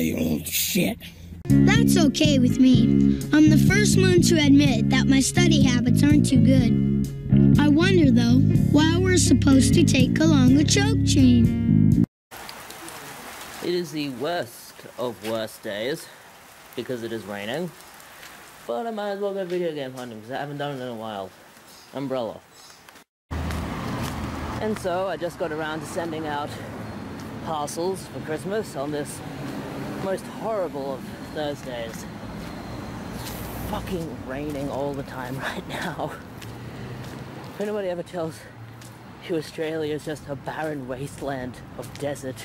you little shit. That's okay with me. I'm the first one to admit that my study habits aren't too good. I wonder, though, why we're supposed to take along a choke chain. It is the worst of worst days, because it is raining. But I might as well go video game hunting, because I haven't done it in a while. Umbrella. And so, I just got around to sending out parcels for Christmas on this most horrible of Thursdays. It's fucking raining all the time right now. If anybody ever tells you Australia is just a barren wasteland of desert,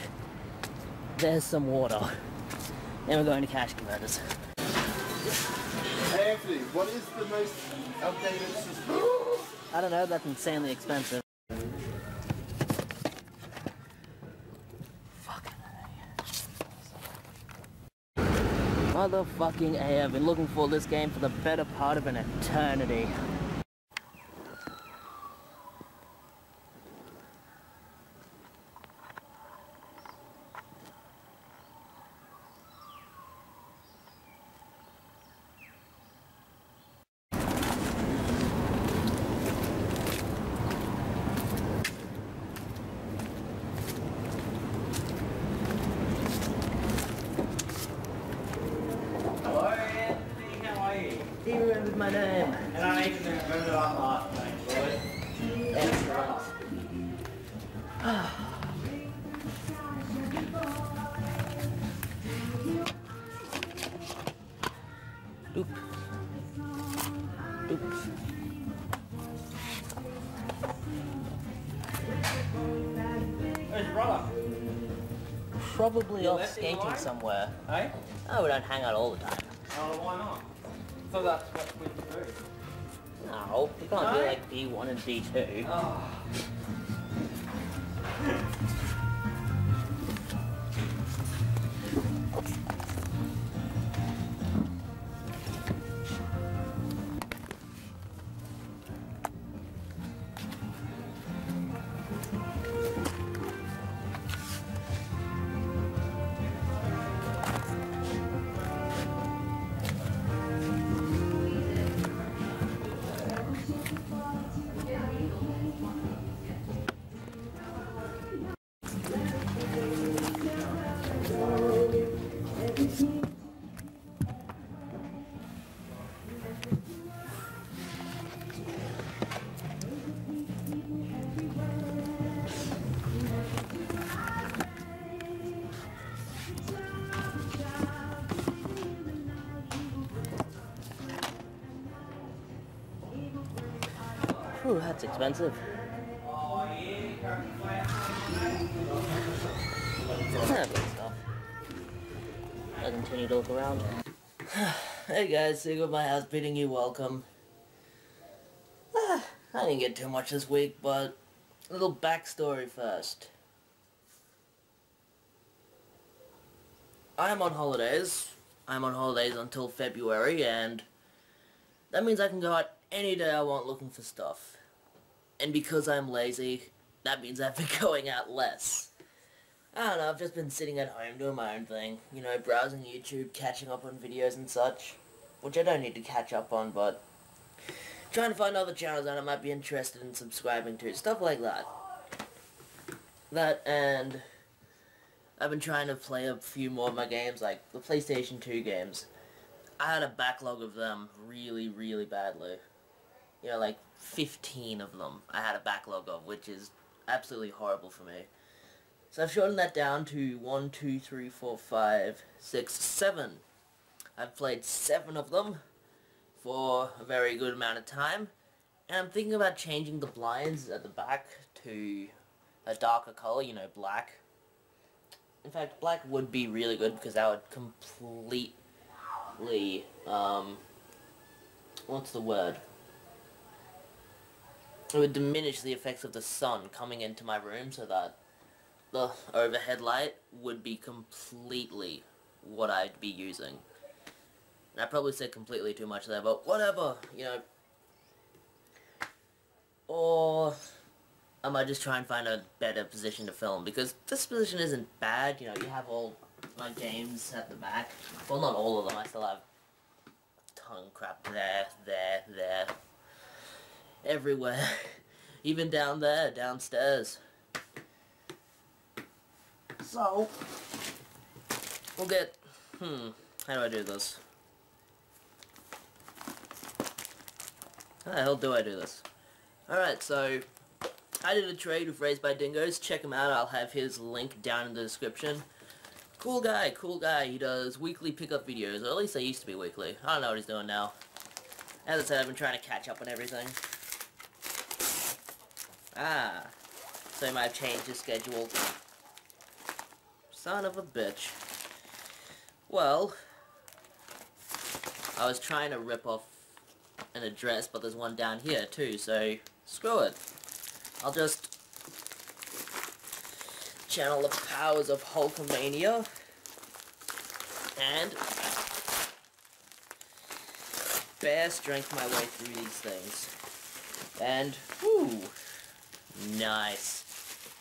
there's some water. And we're going to cash converters. Hey Anthony, what is the most outdated system? I don't know, that's insanely expensive. Motherfucking A, I've been looking for this game for the better part of an eternity. He remembered my name. And I need to remember that last name, boy. Excellent. Oop. Oops. Where's your brother? Probably You off left him skating alone? somewhere. Hey? Oh, we don't hang out all the time. Oh, why not? So that's what we do. No, you can't No? be like B1 and B2. Oh. Whew, that's expensive. Good stuff. I'll continue to look around. Hey guys, Sig of my house bidding you welcome. I didn't get too much this week, but a little backstory first. I am on holidays. I'm on holidays until February, and that means I can go out any day I want looking for stuff. And because I'm lazy, that means I've been going out less. I don't know, I've just been sitting at home doing my own thing. You know, browsing YouTube, catching up on videos and such. Which I don't need to catch up on, but trying to find other channels that I might be interested in subscribing to. Stuff like that. That, and I've been trying to play a few more of my games, like the PlayStation 2 games. I had a backlog of them really, really badly. You know, like 15 of them I had a backlog of, which is absolutely horrible for me. So I've shortened that down to 1, 2, 3, 4, 5, 6, 7. I've played 7 of them for a very good amount of time. And I'm thinking about changing the blinds at the back to a darker color, you know, black. In fact, black would be really good because that would completely, what's the word? It would diminish the effects of the sun coming into my room so that the overhead light would be completely what I'd be using. And I probably said completely too much there, but whatever, you know. Or I might just try and find a better position to film, because this position isn't bad, you know, you have all my games at the back. Well, not all of them. I still have tongue crap there. Everywhere. Even down there, downstairs. So, we'll get... how do I do this? How the hell do I do this? Alright, so... I did a trade with Raised by Dingoes. Check him out. I'll have his link down in the description. Cool guy. He does weekly pickup videos. Or at least they used to be weekly. I don't know what he's doing now. As I said, I've been trying to catch up on everything. So he might have changed his schedule. Son of a bitch. Well, I was trying to rip off an address, but there's one down here too, so screw it. I'll just channel the powers of Hulkamania and bare strength my way through these things. And, whoo, nice.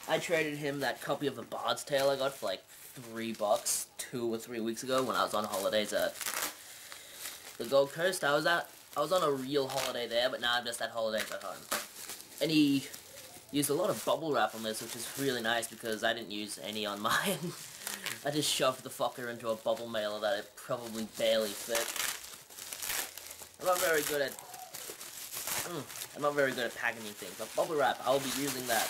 I traded him that copy of The Bard's Tale I got for like $3 2 or 3 weeks ago when I was on holidays at the Gold Coast. I was on a real holiday there, but now I'm just at holidays at home. And he used a lot of bubble wrap on this, which is really nice because I didn't use any on mine. I just shoved the fucker into a bubble mailer that it probably barely fit. I'm not very good at packaging things, but bubble wrap, I'll be using that.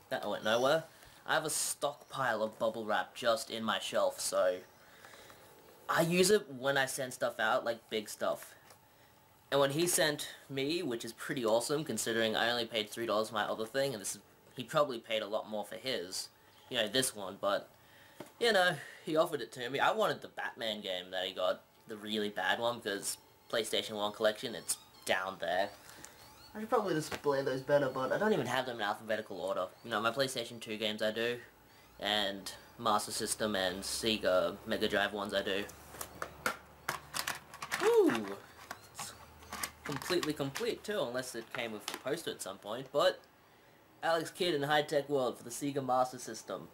That went nowhere. I have a stockpile of bubble wrap just in my shelf, so I use it when I send stuff out, like big stuff. And when he sent me, which is pretty awesome considering I only paid $3 for my other thing, and he probably paid a lot more for his, you know, this one, but, you know, he offered it to me. I wanted the Batman game that he got, the really bad one, because PlayStation 1 collection, it's down there. I should probably display those better, but I don't even have them in alphabetical order. You know, my PlayStation 2 games I do, and Master System and Sega Mega Drive ones I do. Woo! Completely complete too, unless it came with a poster at some point, but Alex Kidd in High Tech World for the Sega Master System.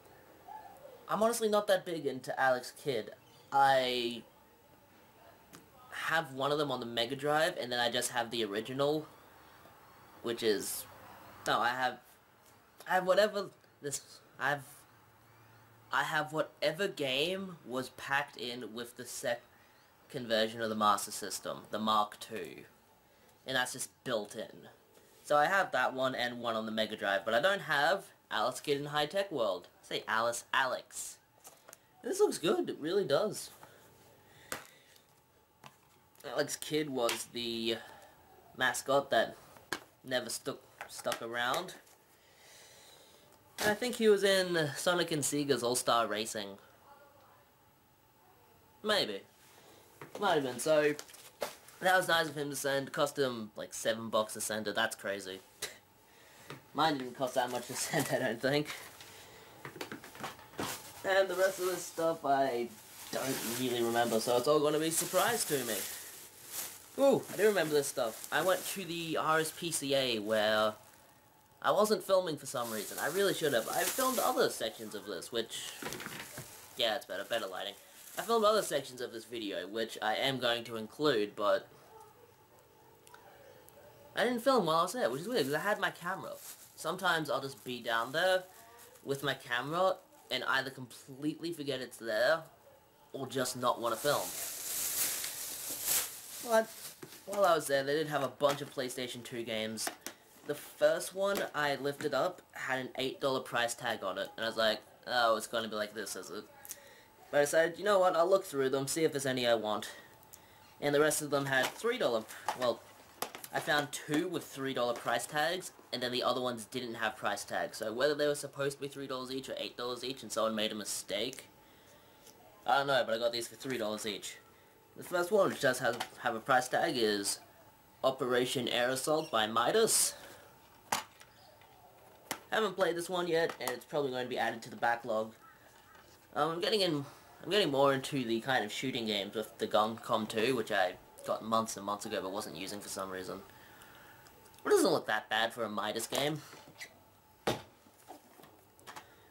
I'm honestly not that big into Alex Kidd. I have one of them on the Mega Drive, and then I just have the original, which is... No, I have whatever this... I have whatever game was packed in with the second version of the Master System, the Mark II. And that's just built in. So I have that one and one on the Mega Drive, but I don't have Alex Kidd in High Tech World. Say Alex. This looks good, it really does. Alex Kidd was the mascot that never stuck around. And I think he was in Sonic and Sega's All-Star Racing. Maybe. Might have been, so... That was nice of him to send. Cost him like $7 to send it. That's crazy. Mine didn't cost that much to send, I don't think. And the rest of this stuff I don't really remember, so it's all going to be a surprise to me. Ooh, I do remember this stuff. I went to the RSPCA where I wasn't filming for some reason. I really should have. I filmed other sections of this, which... Yeah, it's better lighting. I filmed other sections of this video, which I am going to include, but I didn't film while I was there, which is weird, because I had my camera. Sometimes I'll just be down there with my camera, and either completely forget it's there, or just not want to film. But, while I was there, they did have a bunch of PlayStation 2 games. The first one I lifted up had an $8 price tag on it, and I was like, oh, it's going to be like this, is it? But I decided, you know what, I'll look through them, see if there's any I want. And the rest of them had $3, well, I found 2 with $3 price tags, and then the other ones didn't have price tags. So whether they were supposed to be $3 each or $8 each and someone made a mistake, I don't know, but I got these for $3 each. The first one, which does have a price tag, is Operation Air Assault by Midas. Haven't played this one yet, and it's probably going to be added to the backlog. I'm getting more into the kind of shooting games with the Guncom 2, which I got months and months ago but wasn't using for some reason. It doesn't look that bad for a Midas game.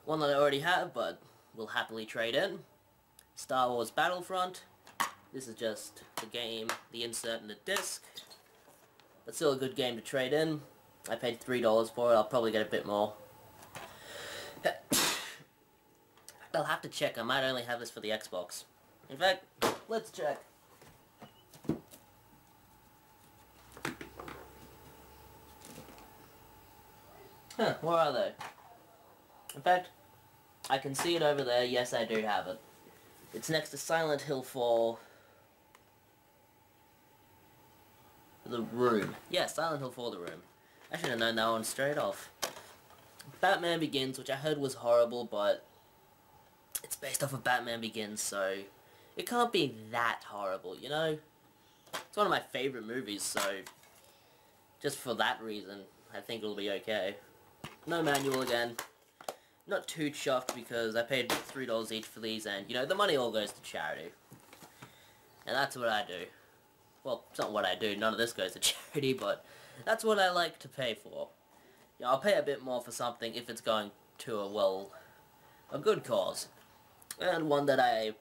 One that I already have, but will happily trade in. Star Wars Battlefront. This is just the game, the insert and the disc. But still a good game to trade in. I paid $3 for it, I'll probably get a bit more. I'll have to check, I might only have this for the Xbox. In fact, let's check. Huh, where are they? In fact, I can see it over there, yes I do have it. It's next to Silent Hill 4. The Room. Yeah, Silent Hill 4 The Room. I should have known that one straight off. Batman Begins, which I heard was horrible, but it's based off of Batman Begins, so it can't be that horrible, you know? It's one of my favorite movies, so just for that reason, I think it'll be okay. No manual again. Not too chuffed because I paid $3 each for these, and, you know, the money all goes to charity. And that's what I do. Well, it's not what I do, none of this goes to charity, but that's what I like to pay for. Yeah, I'll pay a bit more for something if it's going to a good cause. And one that I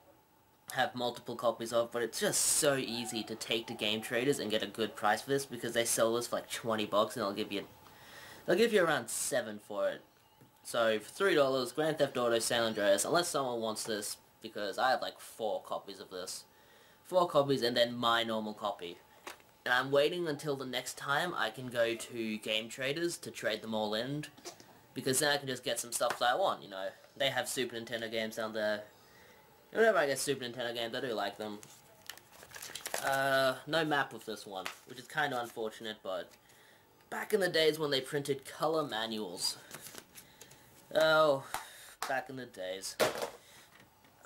have multiple copies of, but it's just so easy to take to Game Traders and get a good price for this because they sell this for like 20 bucks and they'll give you around 7 for it. So for $3, Grand Theft Auto San Andreas, unless someone wants this, because I have like 4 copies of this. 4 copies and then my normal copy. And I'm waiting until the next time I can go to Game Traders to trade them all in, because then I can just get some stuff that I want, you know. They have Super Nintendo games down there. And whenever I get Super Nintendo games, I do like them. No map with this one, which is kind of unfortunate, but back in the days when they printed color manuals. Oh, back in the days.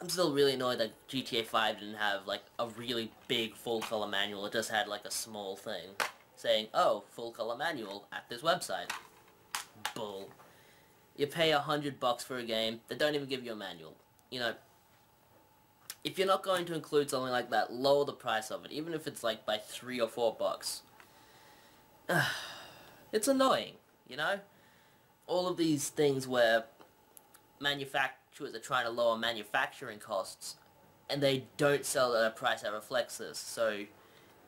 I'm still really annoyed that GTA 5 didn't have, like, a really big full-color manual. It just had, like, a small thing saying, oh, full-color manual at this website. Bull. You pay $100 for a game, they don't even give you a manual. You know, if you're not going to include something like that, lower the price of it, even if it's, like, by $3 or $4. It's annoying, you know? All of these things where manufacturers are trying to lower manufacturing costs, and they don't sell at a price that reflects this. So,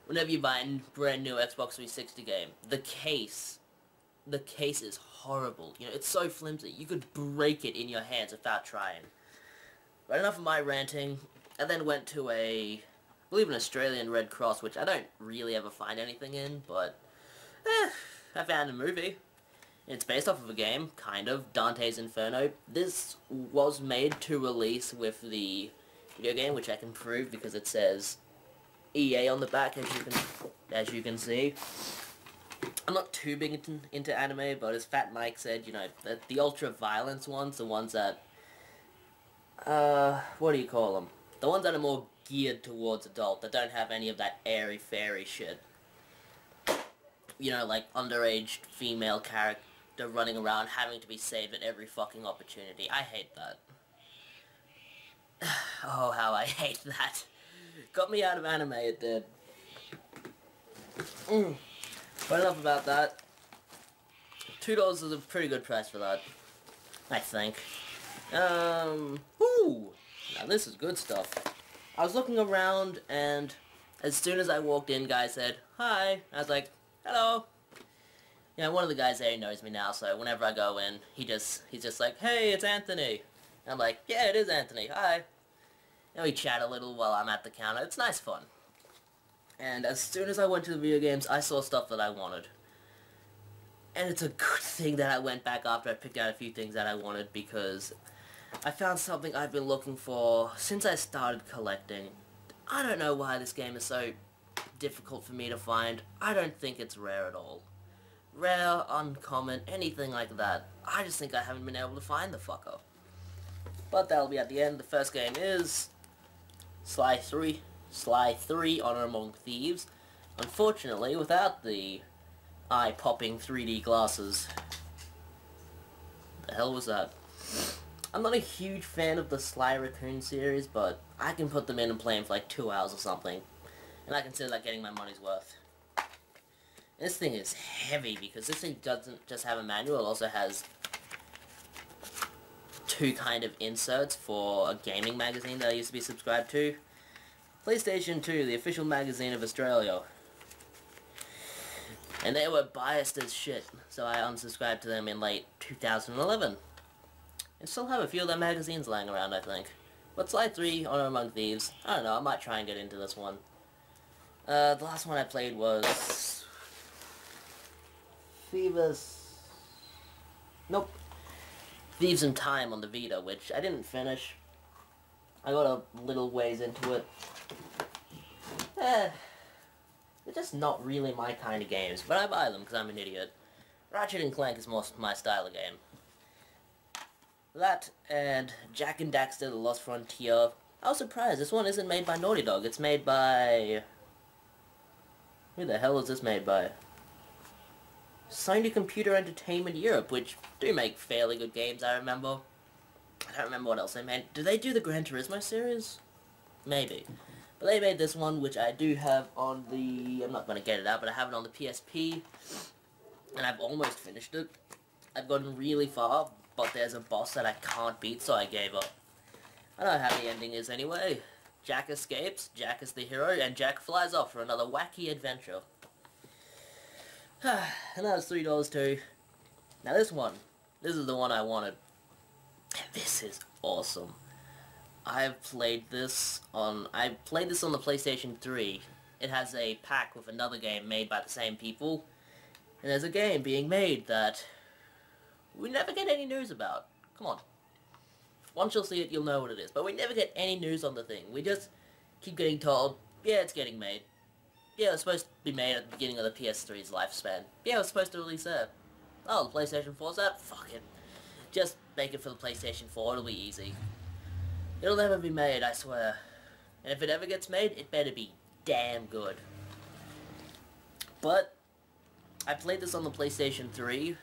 whenever you buy a brand new Xbox 360 game, the case is horrible. You know, it's so flimsy. You could break it in your hands without trying. But enough of my ranting. I then went to I believe an Australian Red Cross, which I don't really ever find anything in, but I found a movie. It's based off of a game, kind of, Dante's Inferno. This was made to release with the video game, which I can prove because it says EA on the back, as you can see. I'm not too big into anime, but as Fat Mike said, you know, the ultra-violence ones, the ones that, what do you call them? The ones that are more geared towards adult, that don't have any of that airy-fairy shit. You know, like underage female character running around having to be saved at every fucking opportunity. I hate that. Oh, how I hate that. Got me out of anime, it did. But enough about that. $2 is a pretty good price for that, I think. Ooh! Now this is good stuff. I was looking around, and as soon as I walked in, guy said, hi. I was like, hello. You know, one of the guys there knows me now, so whenever I go in, he's just like, hey, it's Anthony. And I'm like, yeah, it is Anthony, hi. And we chat a little while I'm at the counter. It's nice fun. And as soon as I went to the video games, I saw stuff that I wanted. And it's a good thing that I went back after I picked out a few things that I wanted, because I found something I've been looking for since I started collecting. I don't know why this game is so difficult for me to find. I don't think it's rare at all. Rare, uncommon, anything like that. I just think I haven't been able to find the fucker. But that'll be at the end. The first game is Sly 3, Honor Among Thieves. Unfortunately, without the eye-popping 3D glasses. The hell was that? I'm not a huge fan of the Sly Raccoon series, but I can put them in and play them for like 2 hours or something. And I consider that getting my money's worth. This thing is heavy because this thing doesn't just have a manual, it also has two kind of inserts for a gaming magazine that I used to be subscribed to. PlayStation 2, the official magazine of Australia. And they were biased as shit, so I unsubscribed to them in late 2011. And still have a few of their magazines lying around, I think. But Sly 3, Honor Among Thieves, I don't know, I might try and get into this one. The last one I played was... Nope. Thieves in Time on the Vita, which I didn't finish. I got a little ways into it. They're just not really my kind of games, but I buy them because I'm an idiot. Ratchet and Clank is more my style of game. That and Jak and Daxter: The Lost Frontier. I was surprised, this one isn't made by Naughty Dog, it's made by... Who the hell is this made by? Sony Computer Entertainment Europe, which do make fairly good games, I remember. I don't remember what else they made. Do they do the Gran Turismo series? Maybe. But they made this one, which I do have on the... I'm not going to get it out, but I have it on the PSP. And I've almost finished it. I've gotten really far, but there's a boss that I can't beat, so I gave up. I know how the ending is anyway. Jak escapes, Jak is the hero, and Jak flies off for another wacky adventure. And that was $3 too. Now this is the one I wanted. This is awesome. I played this on the PlayStation 3. It has a pack with another game made by the same people. And there's a game being made that we never get any news about. Come on. Once you'll see it, you'll know what it is. But we never get any news on the thing. We just keep getting told, yeah, it's getting made. Yeah, it was supposed to be made at the beginning of the PS3's lifespan. Yeah, it was supposed to release there. Oh, the PlayStation 4's out? Fuck it. Just make it for the PlayStation 4, it'll be easy. It'll never be made, I swear. And if it ever gets made, it better be damn good. But, I played this on the PlayStation 3.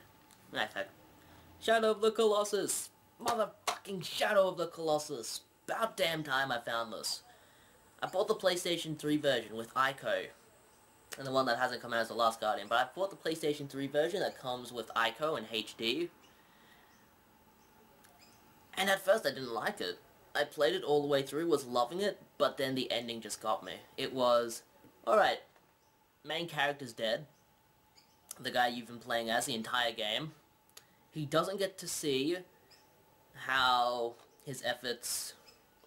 Shadow of the Colossus! Motherfucking Shadow of the Colossus! About damn time I found this. I bought the PlayStation 3 version with Ico. And the one that hasn't come out is The Last Guardian. But I bought the PlayStation 3 version that comes with Ico and HD. And at first I didn't like it. I played it all the way through, was loving it, but then the ending just got me. It was, alright, main character's dead. The guy you've been playing as the entire game. He doesn't get to see how his efforts...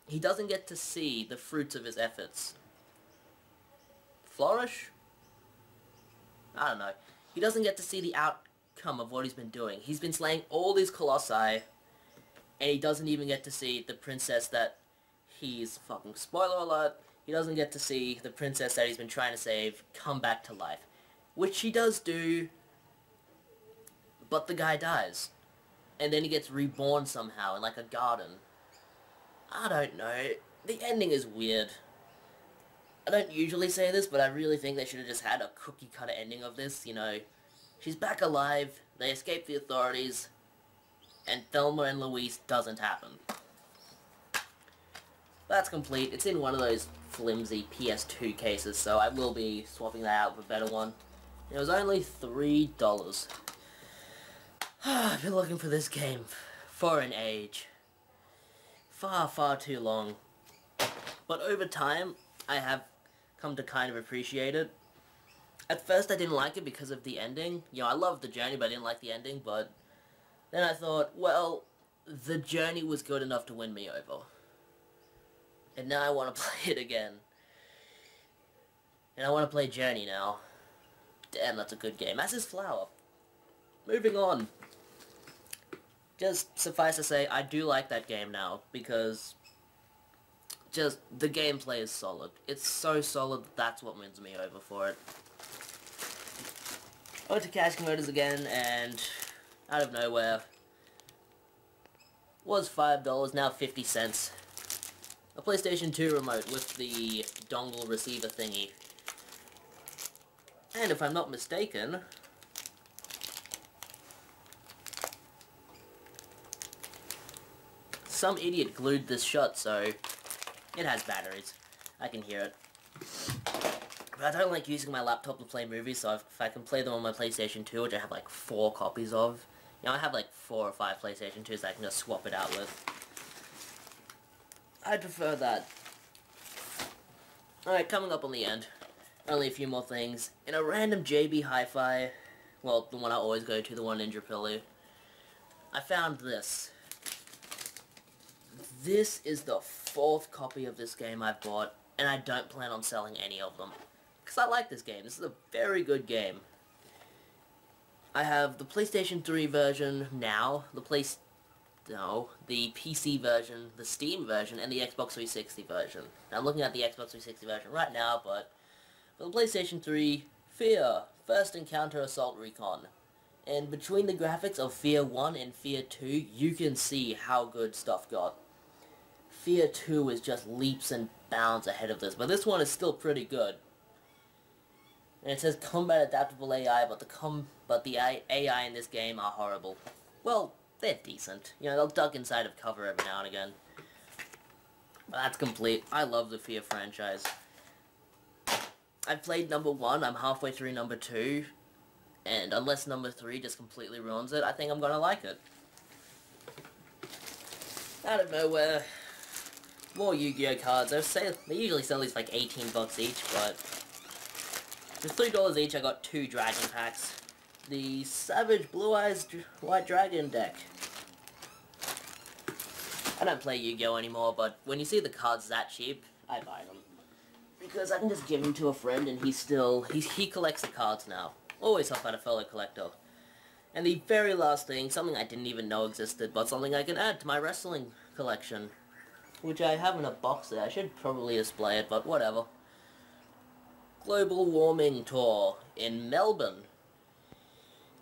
He doesn't get to see the fruits of his efforts flourish? I don't know. He doesn't get to see the outcome of what he's been doing. He's been slaying all these colossi, and he doesn't even get to see the princess that he's... Fucking spoiler alert. He doesn't get to see the princess that he's been trying to save come back to life. Which he does do, but the guy dies. And then he gets reborn somehow in like a garden. I don't know. The ending is weird. I don't usually say this, but I really think they should have just had a cookie-cutter ending of this, you know. She's back alive, they escape the authorities, and Thelma and Louise doesn't happen. That's complete. It's in one of those flimsy PS2 cases, so I will be swapping that out with a better one. It was only $3. I've been looking for this game for an age. Far, far too long. But over time, I have come to kind of appreciate it. At first I didn't like it because of the ending. You know, I loved the journey, but I didn't like the ending, but then I thought, well, the journey was good enough to win me over. And now I want to play it again. And I want to play Journey now. Damn, that's a good game. As is Flower. Moving on. Just suffice to say, I do like that game now, because just the gameplay is solid. It's so solid that that's what wins me over for it. I went to Cash Converters again, and out of nowhere, was $5, now 50 cents. A PlayStation 2 remote with the dongle receiver thingy. And if I'm not mistaken, some idiot glued this shut, so it has batteries. I can hear it. But I don't like using my laptop to play movies, so if I can play them on my PlayStation 2, which I have like 4 copies of, You know, I have like 4 or 5 PlayStation 2s that I can just swap it out with. I prefer that. Alright, coming up on the end. Only a few more things. In a random JB Hi-Fi, well, the one I always go to, the one Ninja Pillu, I found this. This is the 4th copy of this game I've bought, and I don't plan on selling any of them. Because I like this game. This is a very good game. I have the PlayStation 3 version now, the PC version, the Steam version, and the Xbox 360 version. Now, I'm looking at the Xbox 360 version right now, but for the PlayStation 3, Fear, First Encounter Assault Recon. And between the graphics of Fear 1 and Fear 2, you can see how good stuff got. Fear 2 is just leaps and bounds ahead of this, but this one is still pretty good. And it says combat adaptable AI, but the AI in this game are horrible. Well, they're decent. You know, they'll duck inside of cover every now and again. But that's complete. I love the Fear franchise. I've played number 1, I'm halfway through number 2, and unless number 3 just completely ruins it, I think I'm gonna like it. Out of nowhere, more Yu-Gi-Oh cards. They usually sell these for like 18 bucks each, but for $3 each I got 2 Dragon packs. The Savage Blue Eyes White Dragon deck. I don't play Yu-Gi-Oh anymore, but when you see the cards that cheap, I buy them. Because I can just give them to a friend and he collects the cards now. Always help out a fellow collector. And the very last thing, something I didn't even know existed, but something I can add to my wrestling collection. Which I have in a box there. I should probably display it, but whatever. Global Warming Tour in Melbourne.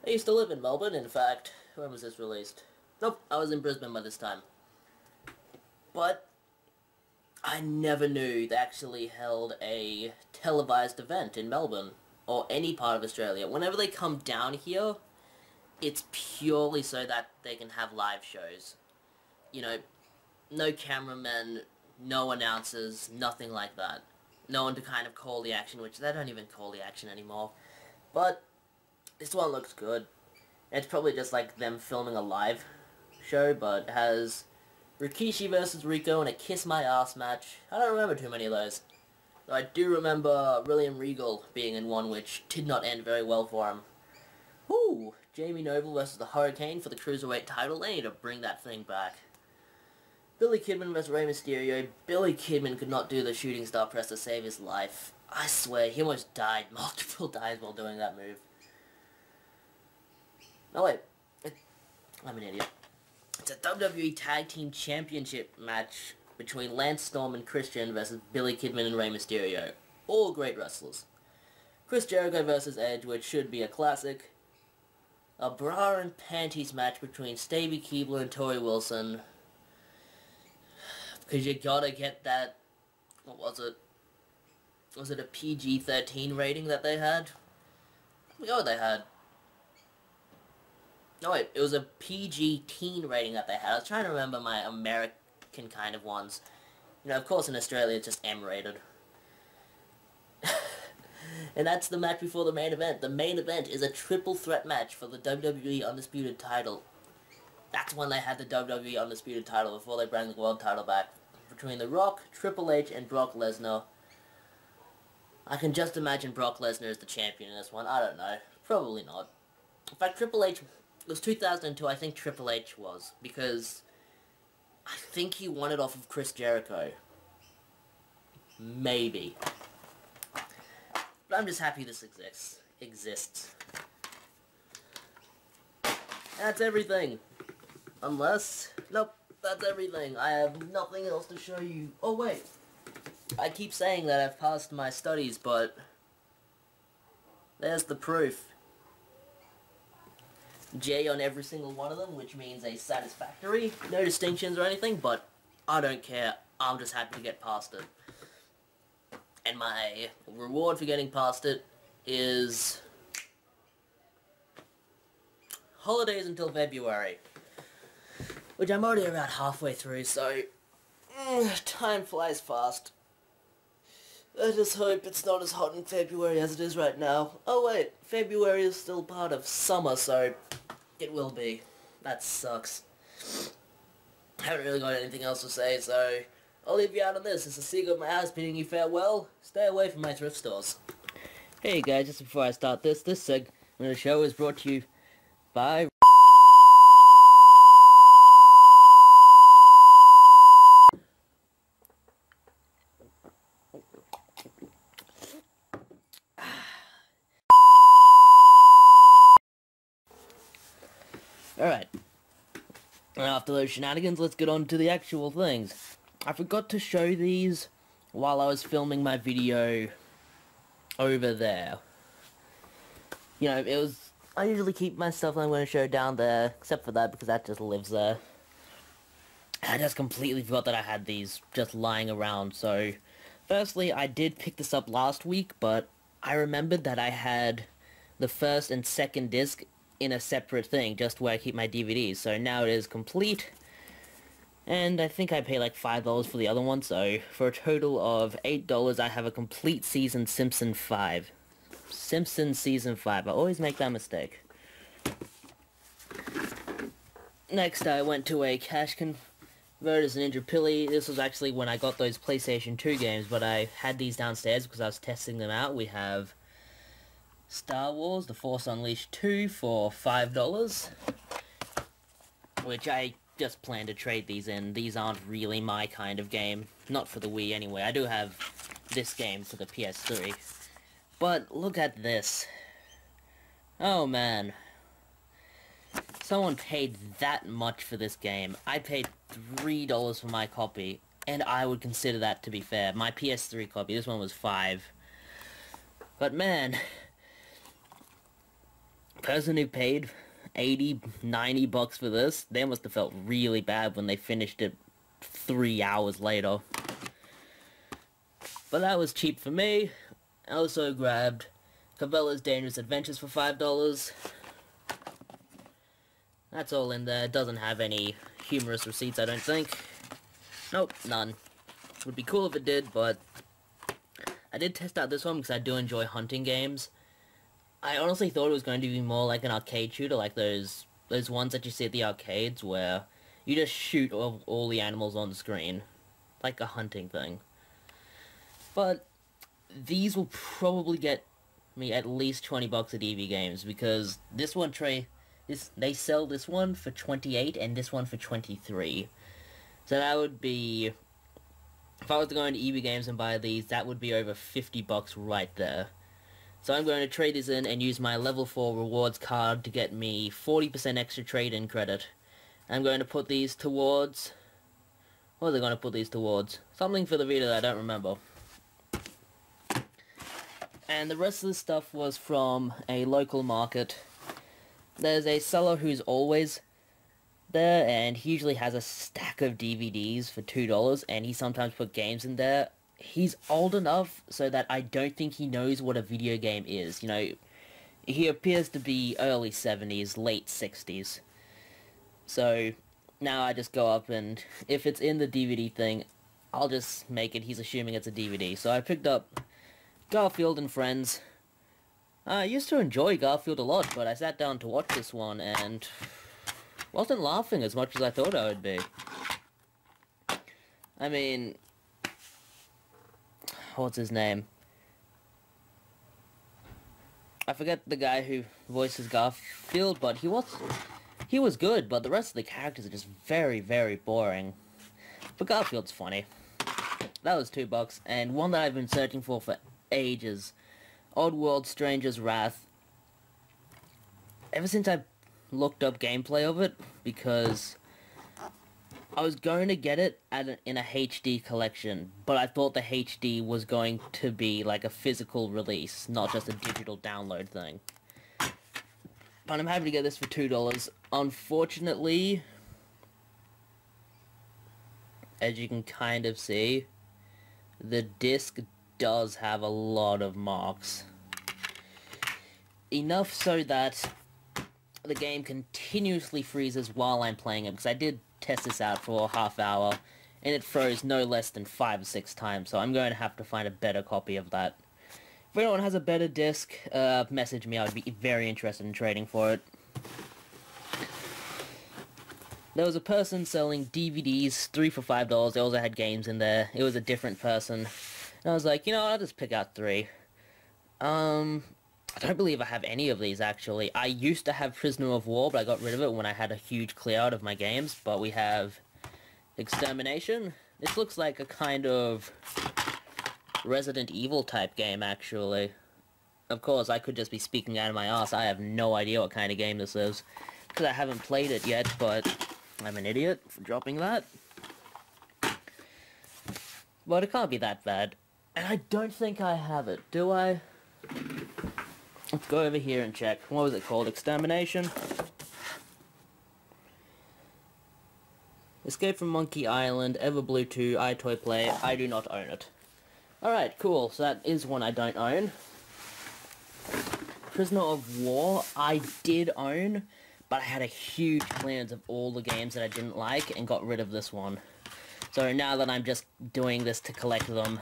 I used to live in Melbourne, in fact. When was this released? Nope, I was in Brisbane by this time. But I never knew they actually held a televised event in Melbourne, or any part of Australia. Whenever they come down here, it's purely so that they can have live shows. You know, no cameramen, no announcers, nothing like that. No one to kind of call the action, which they don't even call the action anymore. But this one looks good. It's probably just like them filming a live show, but it has Rikishi versus Rico in a Kiss My Ass match. I don't remember too many of those. Though I do remember William Regal being in one which did not end very well for him. Whoo! Jamie Noble versus the Hurricane for the Cruiserweight title. They need to bring that thing back. Billy Kidman versus Rey Mysterio. Billy Kidman could not do the shooting star press to save his life. I swear, he almost died multiple times while doing that move. No, wait. I'm an idiot. It's a WWE Tag Team Championship match between Lance Storm and Christian versus Billy Kidman and Rey Mysterio. All great wrestlers. Chris Jericho versus Edge, which should be a classic. A bra and panties match between Stevie Keibler and Tori Wilson. Because you gotta get that... What was it? Was it a PG-13 rating that they had? I forgot what they had. No, wait, it was a PG-teen rating that they had. I was trying to remember my American kind of ones. You know, of course in Australia it's just M-rated. And that's the match before the main event. The main event is a triple threat match for the WWE Undisputed title. That's when they had the WWE Undisputed title before they brought the world title back. Between The Rock, Triple H, and Brock Lesnar. I can just imagine Brock Lesnar as the champion in this one. I don't know. Probably not. In fact, Triple H... It was 2002, I think Triple H was. Because... I think he won it off of Chris Jericho. Maybe. But I'm just happy this exists. That's everything. Unless... Nope, that's everything. I have nothing else to show you. Oh, wait. I keep saying that I've passed my studies, but... There's the proof. J on every single one of them, which means a satisfactory. No distinctions or anything, but I don't care. I'm just happy to get past it. And my reward for getting past it is... holidays until February. Which I'm already about halfway through, so... time flies fast. I just hope it's not as hot in February as it is right now. Oh wait, February is still part of summer, so... it will be. That sucks. I haven't really got anything else to say, so I'll leave you out on this. It's the Secret of my house bidding you farewell. Stay away from my thrift stores. Hey guys, just before I start this segment of the show is brought to you by... Alright. And after those shenanigans, let's get on to the actual things. I forgot to show these while I was filming my video over there. You know, it was... I usually keep my stuff I'm going to show down there, except for that, because that just lives there. I just completely forgot that I had these just lying around, so... Firstly, I did pick this up last week, but I remembered that I had the first and second disc in a separate thing, just where I keep my DVDs, so now it is complete. And I think I pay like $5 for the other one, so for a total of $8, I have a complete season Simpsons 5. Simpsons Season 5. I always make that mistake. Next, I went to a cash converters in Ninja Pilly. This was actually when I got those PlayStation 2 games, but I had these downstairs because I was testing them out. We have Star Wars, The Force Unleashed 2 for $5, which I just plan to trade these in. These aren't really my kind of game. Not for the Wii anyway. I do have this game for the PS3. But look at this. Oh man. Someone paid that much for this game. I paid $3 for my copy, and I would consider that to be fair. My PS3 copy, this one was $5. But man, person who paid $80-90 for this, they must have felt really bad when they finished it 3 hours later. But that was cheap for me. I also grabbed Cabela's Dangerous Adventures for $5. That's all in there. It doesn't have any humorous receipts, I don't think. Nope, none. Would be cool if it did, but I did test out this one because I do enjoy hunting games. I honestly thought it was going to be more like an arcade shooter, like those ones that you see at the arcades where you just shoot all the animals on the screen. Like a hunting thing. But these will probably get me at least $20 at EV Games, because this one they sell this one for $28 and this one for $23. So that would be, if I was to go into EV Games and buy these, that would be over $50 right there. So I'm going to trade these in and use my level 4 rewards card to get me 40% extra trade-in credit. I'm going to put these towards... What are they going to put these towards? Something for the Vita that I don't remember. And the rest of the stuff was from a local market. There's a seller who's always there, and he usually has a stack of DVDs for $2, and he sometimes put games in there. He's old enough so that I don't think he knows what a video game is. You know, he appears to be early 70s, late 60s. So now I just go up and if it's in the DVD thing, I'll just make it. He's assuming it's a DVD. So I picked up Garfield and Friends. I used to enjoy Garfield a lot, but I sat down to watch this one and wasn't laughing as much as I thought I would be. I mean, what's his name? I forget the guy who voices Garfield, but he was good, but the rest of the characters are just very, very boring. But Garfield's funny. That was $2, and one that I've been searching for ages. Oddworld Stranger's Wrath. Ever since I looked up gameplay of it, because I was going to get it in a HD collection, but I thought the HD was going to be like a physical release, not just a digital download thing. But I'm happy to get this for $2. Unfortunately, as you can kind of see, the disc does have a lot of marks. Enough so that the game continuously freezes while I'm playing it, because I did test this out for a half hour, and it froze no less than 5 or 6 times, so I'm going to have to find a better copy of that. If anyone has a better disc, message me. I would be very interested in trading for it. There was a person selling DVDs, 3 for $5. They also had games in there. It was a different person. And I was like, you know what, I'll just pick out 3. I don't believe I have any of these, actually. I used to have Prisoner of War, but I got rid of it when I had a huge clear out of my games. But we have Extermination. This looks like a kind of Resident Evil type game, actually. Of course, I could just be speaking out of my ass. I have no idea what kind of game this is, because I haven't played it yet, but I'm an idiot for dropping that. But it can't be that bad. And I don't think I have it, do I? Let's go over here and check. What was it called? Extermination? Escape from Monkey Island, Everblue 2, iToy Play. I do not own it. Alright, cool. So that is one I don't own. Prisoner of War, I did own, but I had a huge clearance of all the games that I didn't like and got rid of this one. So now that I'm just doing this to collect them,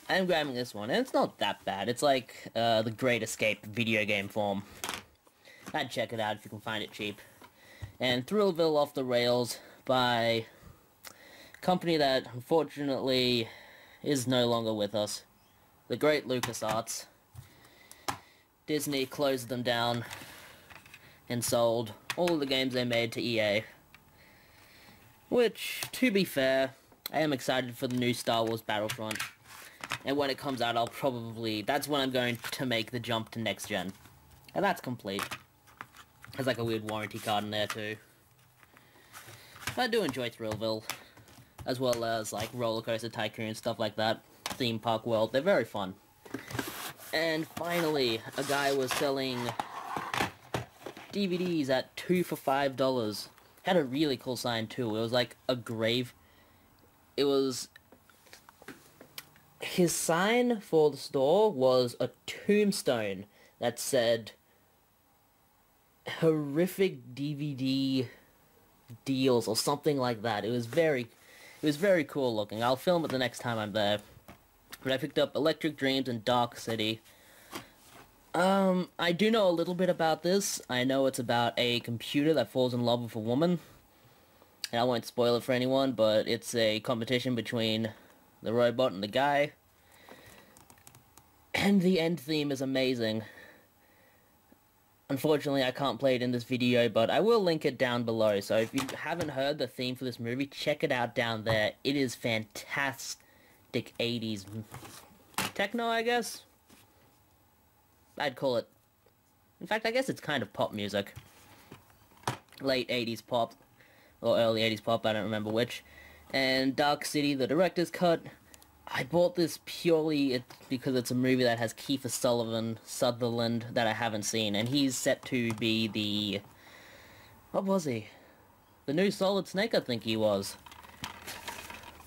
I'm grabbing this one, and it's not that bad. It's like the Great Escape video game form. I'd check it out if you can find it cheap. And Thrillville Off the Rails by a company that unfortunately is no longer with us. The great LucasArts. Disney closed them down and sold all of the games they made to EA. Which, to be fair, I am excited for the new Star Wars Battlefront. And when it comes out, that's when I'm going to make the jump to next gen. And that's complete. There's like a weird warranty card in there too. I do enjoy Thrillville, as well as like Roller Coaster Tycoon, stuff like that. Theme Park World, they're very fun. And finally, a guy was selling DVDs at 2 for $5. Had a really cool sign too. It was like a grave. It was... His sign for the store was a tombstone that said horrific DVD deals or something like that. It was very cool looking. I'll film it the next time I'm there. But I picked up Electric Dreams and Dark City. I do know a little bit about this. I know it's about a computer that falls in love with a woman. And I won't spoil it for anyone, but it's a competition between the robot and the guy. And the end theme is amazing. Unfortunately, I can't play it in this video, but I will link it down below. So if you haven't heard the theme for this movie, check it out down there. It is fantastic 80s techno, I guess? I'd call it. In fact, I guess it's kind of pop music. Late 80s pop. Or early 80s pop, I don't remember which. And Dark City, the director's cut. I bought this purely because it's a movie that has Kiefer Sutherland that I haven't seen. And he's set to be the... What was he? The new Solid Snake, I think he was.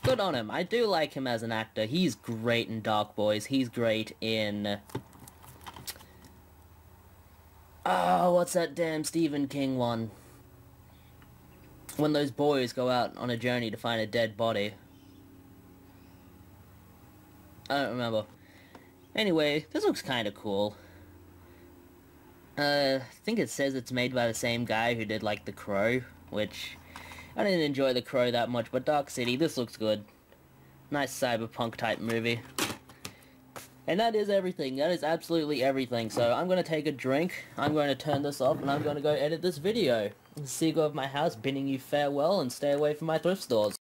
Good on him. I do like him as an actor. He's great in Dark Boys. He's great in... Oh, what's that damn Stephen King one? When those boys go out on a journey to find a dead body. I don't remember. Anyway, this looks kind of cool. I think it says it's made by the same guy who did, like, The Crow, which... I didn't enjoy The Crow that much, but Dark City, this looks good. Nice cyberpunk type movie. And that is everything. That is absolutely everything. So I'm going to take a drink, I'm going to turn this off, and I'm going to go edit this video. See you go of my house, bidding you farewell, and stay away from my thrift stores.